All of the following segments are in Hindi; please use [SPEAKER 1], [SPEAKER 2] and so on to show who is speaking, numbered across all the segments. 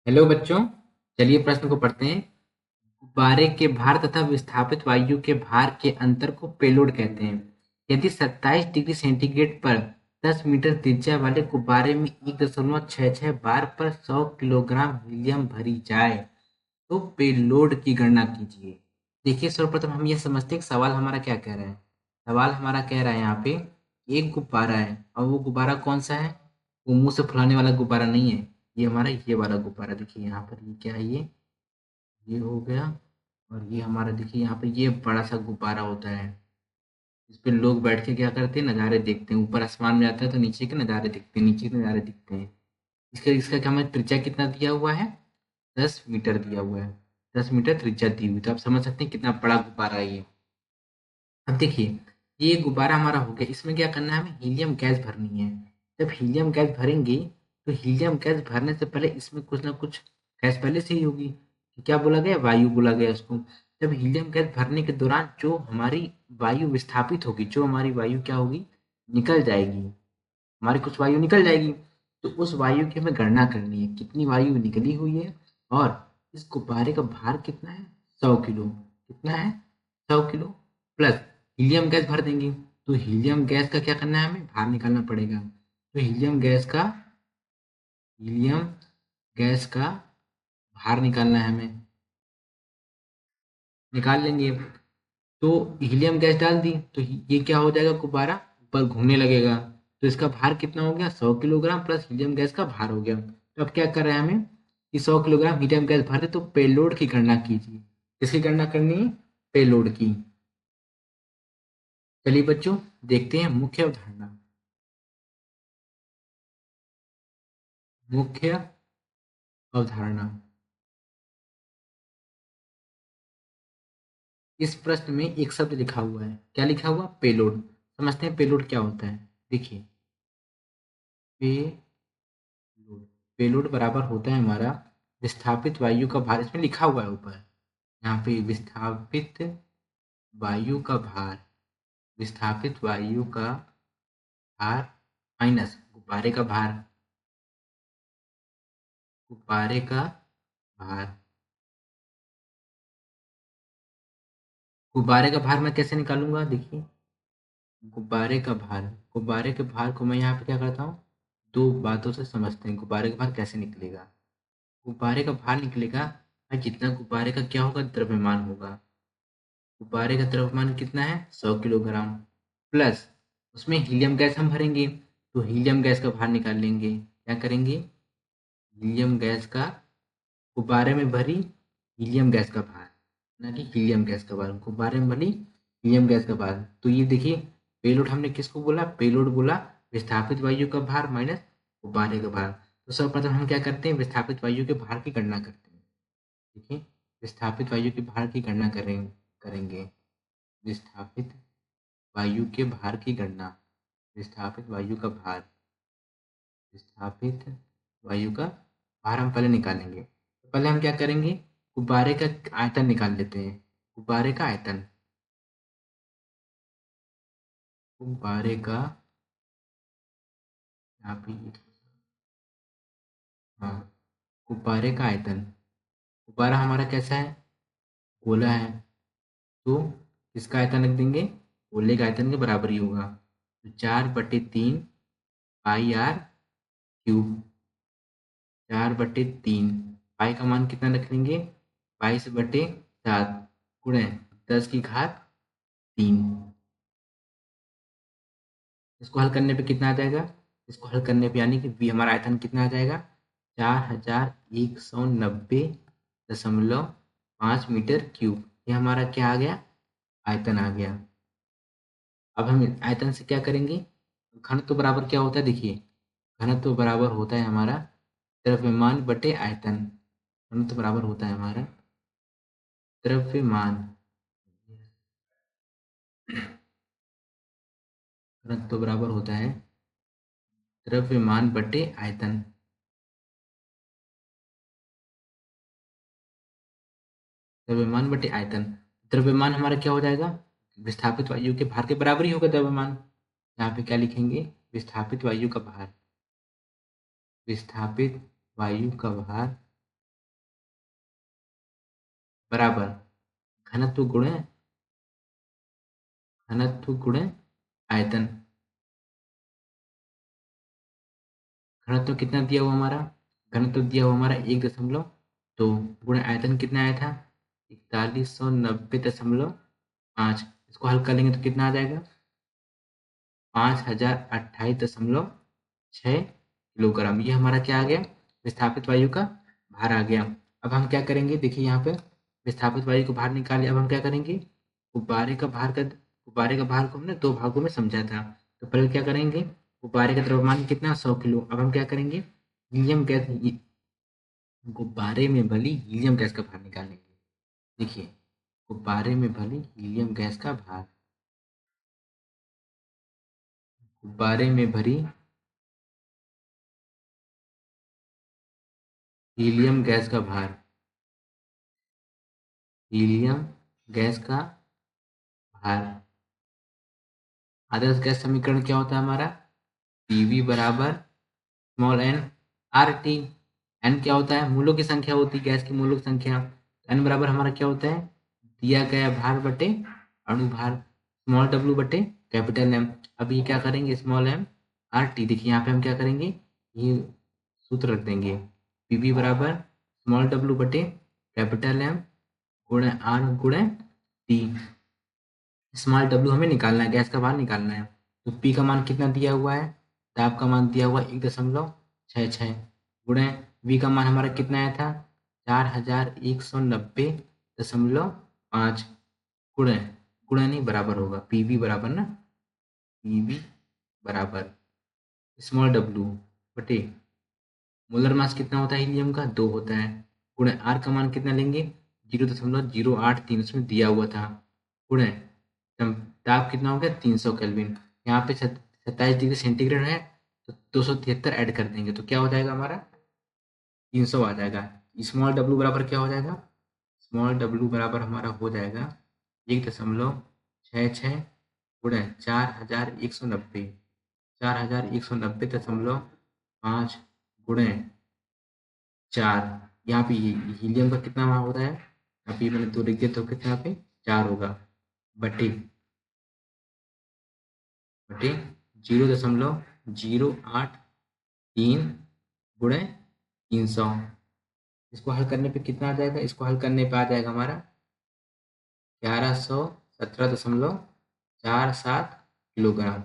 [SPEAKER 1] हेलो बच्चों, चलिए प्रश्न को पढ़ते हैं। गुब्बारे के भार तथा विस्थापित वायु के भार के अंतर को पेलोड कहते हैं। यदि 27 डिग्री सेंटीग्रेड पर 10 मीटर त्रिज्या वाले गुब्बारे में 1.66 बार पर 100 किलोग्राम हीलियम भरी जाए तो पेलोड की गणना कीजिए। देखिए, सर्वप्रथम हम ये समझते हैं कि सवाल हमारा क्या कह रहा है। सवाल हमारा कह रहा है यहाँ पे एक गुब्बारा है और वो गुब्बारा कौन सा है? वो मुंह से फुलाने वाला गुब्बारा नहीं है। ये हमारा ये वाला गुब्बारा, देखिए यहाँ पर ये क्या है, ये हो गया। और ये हमारा देखिए यहाँ पे ये बड़ा सा गुब्बारा होता है। इस पे लोग बैठ के क्या करते हैं, नज़ारे देखते हैं। ऊपर आसमान में जाता है तो नीचे के नज़ारे दिखते हैं, नीचे के नज़ारे दिखते हैं। इसका इसका क्या हमें त्रिज्या कितना दिया हुआ है? 10 मीटर दिया हुआ है। 10 मीटर त्रिज्या दी हुई, तो आप समझ सकते हैं कितना बड़ा गुब्बारा है ये। अब देखिए, ये गुब्बारा हमारा हो गया। इसमें क्या करना है, हमें हीलियम गैस भरनी है। जब हीलियम गैस भरेंगे तो हीलियम गैस भरने से पहले इसमें कुछ ना कुछ गैस पहले से ही होगी। क्या बोला गया? वायु बोला गया उसको। जब हीलियम गैस भरने के दौरान जो हमारी वायु विस्थापित होगी, जो हमारी वायु क्या होगी, निकल जाएगी। हमारी कुछ वायु निकल जाएगी। तो उस वायु की हमें गणना करनी है, कितनी वायु निकली हुई है और इस गुब्बारे का भार कितना है? 100 किलो। कितना है? 100 किलो। प्लस हीलियम गैस भर देंगे। तो हीलियम गैस का क्या करना है, हमें भार निकालना पड़ेगा। तो हीलियम गैस का भार निकालना है हमें। निकाल लेंगे। तो हीलियम गैस डाल दी तो ये क्या हो जाएगा, गुब्बारा ऊपर घूमने लगेगा। तो इसका भार कितना हो गया? 100 किलोग्राम प्लस हीलियम गैस का भार हो गया। तो अब क्या कर रहे हैं हमें कि 100 किलोग्राम हीलियम गैस भर दे, तो पेलोड की गणना कीजिए। किसकी गणना करनी है? पेलोड की। चलिए बच्चों, देखते हैं मुख्य अवधारणा। मुख्य अवधारणा। इस प्रश्न में एक शब्द लिखा हुआ है। क्या लिखा हुआ? पेलोड। समझते हैं पेलोड क्या होता है। देखिए, पेलोड पेलोड बराबर होता है हमारा विस्थापित वायु का भार। इसमें लिखा हुआ है ऊपर, यहाँ पे विस्थापित वायु का भार। विस्थापित वायु का भार माइनस गुब्बारे का भार। गुब्बारे का भार। गुब्बारे का भार मैं कैसे निकालूंगा? देखिए, गुब्बारे का भार, गुब्बारे के भार को मैं यहाँ पे क्या करता हूँ, दो बातों से समझते हैं गुब्बारे का भार कैसे निकलेगा। गुब्बारे का भार निकलेगा भाई, जितना गुब्बारे का क्या होगा, द्रव्यमान होगा। गुब्बारे का द्रव्यमान कितना है? 100 किलोग्राम। प्लस उसमें हीलियम गैस हम भरेंगे, तो हीलियम गैस का भार निकाल लेंगे। क्या करेंगे? हीलियम गैस का, गुब्बारे में भरी हीलियम गैस का भार, ना कि हीलियम गैस का भार, गुब्बारे में भरी हीलियम गैस का भार। तो ये देखिए, पेलोड हमने किसको बोला? पेलोड बोला विस्थापित वायु का भार माइनस गुब्बारे का भार। तो सर्वप्रथम हम क्या करते हैं, विस्थापित वायु के भार की गणना करते हैं। देखिए, विस्थापित वायु के भार की गणना करेंगे। विस्थापित वायु के भार की गणना। विस्थापित वायु का भार, विस्थापित वायु का भार हम पहले निकालेंगे। तो पहले हम क्या करेंगे, गुब्बारे का आयतन निकाल लेते हैं। गुब्बारे का आयतन, गुब्बारे का, यहाँ पे हाँ, गुब्बारे का आयतन। गुब्बारा हमारा कैसा है? गोला है। तो इसका आयतन रख देंगे, गोले का आयतन के बराबर ही होगा। तो 4/3 पाई आर क्यूब। 4/3 पाई का मान कितना रख लेंगे? 22/7 गुणे 10 की घात 3। इसको हल करने पे कितना आ जाएगा? इसको हल करने पे यानी कि वी हमारा आयतन कितना आ जाएगा? 4190.5 मीटर क्यूब। ये हमारा क्या आ गया? आयतन आ गया। अब हम आयतन से क्या करेंगे? घनत्व बराबर क्या होता है? देखिए, घनत्व बराबर होता है हमारा द्रव्यमान बटे आयतन। घनत्व बराबर होता है हमारा द्रव्यमान, घनत्व बराबर होता है द्रव्यमान बटे आयतन। द्रव्यमान बटे आयतन। द्रव्यमान हमारा क्या हो जाएगा? विस्थापित वायु के भार के बराबर ही होगा द्रव्यमान। यहाँ पे क्या लिखेंगे? विस्थापित वायु का भार। विस्थापित वायु का भार बराबर घनत्व गुणे आयतन। घनत्व कितना दिया हुआ हमारा? घनत्व दिया हुआ हमारा 1.2 गुणा आयतन कितना आया था? 4190.5। इसको हल कर लेंगे तो कितना आ जाएगा? 5028.6 किलोग्राम। ये हमारा क्या आ गया? विस्थापित वायु का भार आ गया। अब हम क्या करेंगे, देखिए यहाँ पे विस्थापित वायु को बाहर निकाले। अब हम क्या करेंगे, गुब्बारे का भार को हमने दो भागों में समझा था। तो पहले क्या करेंगे, गुब्बारे का द्रव्यमान कितना? 100 किलो। अब हम क्या करेंगे, हीलियम गैस, गुब्बारे में भली हीलियम गैस का भार निकालेंगे। देखिए, गुब्बारे में भली हीलियम गैस का भार, गुब्बारे में भरी हीलियम गैस का भार, हीलियम गैस का भार। आदर्श गैस समीकरण क्या होता है हमारा? पीवी बराबर small n R T. N क्या होता है? मूलों की संख्या होती है, गैस की मूलों की संख्या। एन बराबर हमारा क्या होता है? दिया गया भार बटे अणु भार, स्मॉल डब्ल्यू बटे कैपिटल एम। अब ये क्या करेंगे, स्मॉल एम आर टी। देखिए यहाँ पे हम क्या करेंगे, ये सूत्र रख देंगे, पीवी बराबर स्मॉल डब्ल्यू बटे कैपिटल एम गुणे आर गुणे टी। स्मॉल डब्ल्यू हमें निकालना है, गैस का भार निकालना है। तो पी का मान कितना दिया हुआ है? दाब का मान दिया हुआ 1.66 गुणे वी का मान हमारा कितना आया था? 4190.5 गुणे, गुणे नहीं बराबर होगा, पीवी बराबर ना, पीवी बराबर स्मॉल डब्ल्यू बटे मोलर मास कितना होता है हीलियम का? 2 होता है, गुणे आर का मान कितना लेंगे? 0.083 उसमें दिया हुआ था, गुणे ताप कितना हो गया? 300 केल्विन। यहाँ पे 27 डिग्री सेंटीग्रेड है, तो 273 ऐड कर देंगे तो क्या हो जाएगा हमारा? 300 आ जाएगा। स्मॉल डब्ल्यू बराबर क्या हो जाएगा? स्मॉल डब्ल्यू बराबर हमारा हो जाएगा 1.66 गुणे 4190, 4190.5 गुणे 4। यहाँ पे हीलियम का कितना वहाँ होता है? अभी मैंने 2 लिख दिया तो कितना यहाँ पे 4 होगा, बटे बटे 0.083 गुणे 300। इसको हल करने पे कितना आ जाएगा? इसको हल करने पे आ जाएगा हमारा 1117.47 किलोग्राम।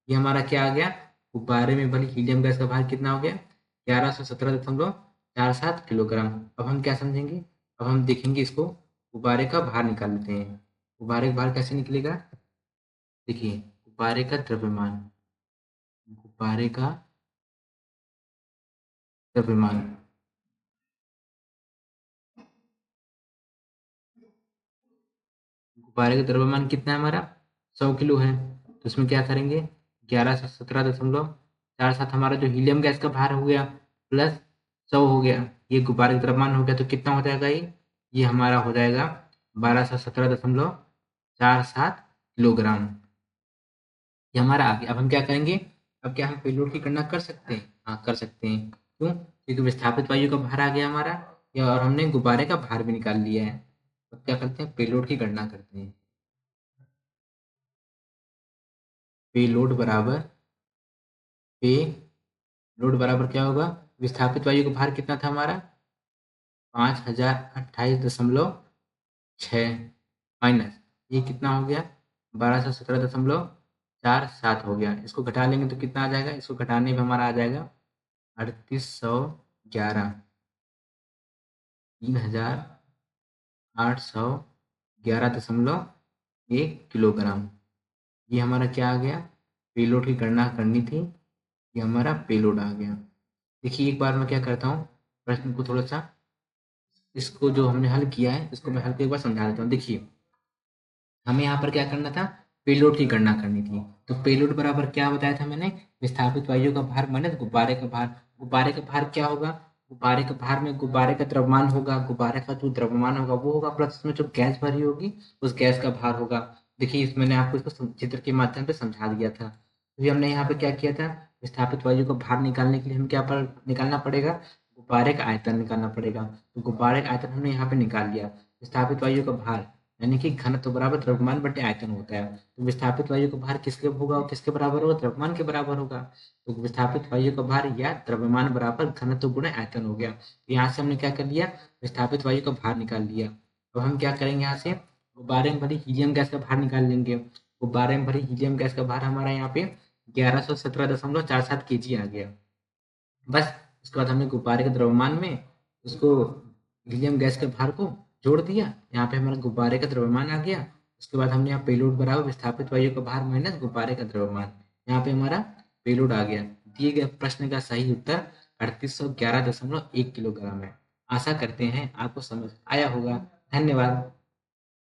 [SPEAKER 1] ये हमारा क्या आ गया? गुब्बारे में भली हीलियम गैस का भार कितना हो गया? 1117.47 किलोग्राम। अब हम क्या समझेंगे, अब हम देखेंगे इसको, गुब्बारे का भार निकाल लेते हैं। गुब्बारे का भार कैसे निकलेगा? देखिए, गुब्बारे का द्रव्यमान, गुब्बारे का द्रव्यमान, गुब्बारे का द्रव्यमान कितना है हमारा? 100 किलो है। तो इसमें क्या करेंगे, 1117.47 हमारा जो हीलियम गैस का भार हो गया, प्लस 100 हो गया, ये गुब्बारे का द्रव्यमान हो गया, तो कितना हो जाएगा ये हमारा हो जाएगा 1217.47 किलोग्राम। ये हमारा आ गया। अब हम क्या करेंगे, अब क्या हम पेलोड की गणना कर सकते हैं? हाँ कर सकते हैं। क्यों? क्योंकि विस्थापित वायु का भार आ गया हमारा, या और हमने गुब्बारे का भार भी निकाल लिया है। अब क्या करते हैं, पेलोड की गणना करते हैं। पेलोड बराबर, पे लोड बराबर क्या होगा? विस्थापित वायु का भार कितना था हमारा? 5028.6 माइनस ये कितना हो गया? 1217.47 हो गया। इसको घटा लेंगे तो कितना आ जाएगा? इसको घटाने पे हमारा आ जाएगा 3811, 3811.1 किलोग्राम। ये हमारा क्या आ गया? पेलोड की गणना करनी थी, ये हमारा पेलोड आ गया। देखिए एक बार मैं क्या करता हूँ, प्रश्न को थोड़ा सा, इसको जो हमने हल किया है इसको मैं हल के एक बार समझा देता हूँ। देखिए हमें यहाँ पर क्या करना था, पेलोड की गणना करनी थी। तो पेलोड बराबर क्या बताया था मैंने? विस्थापित वायु का भार माइनस गुब्बारे का भार। गुब्बारे का भार क्या होगा? गुब्बारे के भार में गुब्बारे का द्रव्यमान होगा, गुब्बारे का जो द्रव्यमान होगा वो होगा, प्लस उसमें जो गैस भरी होगी उस गैस का भार होगा। देखिए इस मैंने आपको इसको चित्र के माध्यम से समझा दिया था। तो हमने यहाँ पे क्या किया था, विस्थापित वायु का भार निकालने के लिए हमें क्या निकालना पड़ेगा? गुब्बारे का आयतन निकालना पड़ेगा। तो गुब्बारे का आयतन हमने यहाँ पे निकाल लिया। विस्थापित वायु का भार यानी कि घनत्व बराबर द्रव्यमान बटे आयतन होता है। तो विस्थापित वायु का भार किसके होगा, किसके बराबर होगा, द्रव्यमान के बराबर होगा। तो विस्थापित वायु का भार या द्रव्यमान बराबर घनत्व गुणा आयतन हो गया। तो यहाँ से हमने क्या कर लिया, विस्थापित वायु का भार निकाल लिया। अब हम क्या करेंगे, यहाँ से गुब्बारे में भरी हीलियम गैस का भार निकाल लेंगे। गुब्बारे में भरी हीलियम गैस का भार हमारा यहाँ पे 1117.47 kg आ गया। बस उसके बाद हमने गुब्बारे के द्रव्यमान में उसको हीलियम गैस के भार को जोड़ दिया। यहाँ पे हमारा गुब्बारे का द्रव्यमान आ गया। उसके बाद हमने यहाँ पेलोड बराबर विस्थापित वायु का भार माइनस गुब्बारे का द्रव्यमान, यहाँ पे हमारा पेलोड आ गया। दिए गए प्रश्न का सही उत्तर 3811.1 किलोग्राम है। आशा करते हैं आपको समझ आया होगा। धन्यवाद।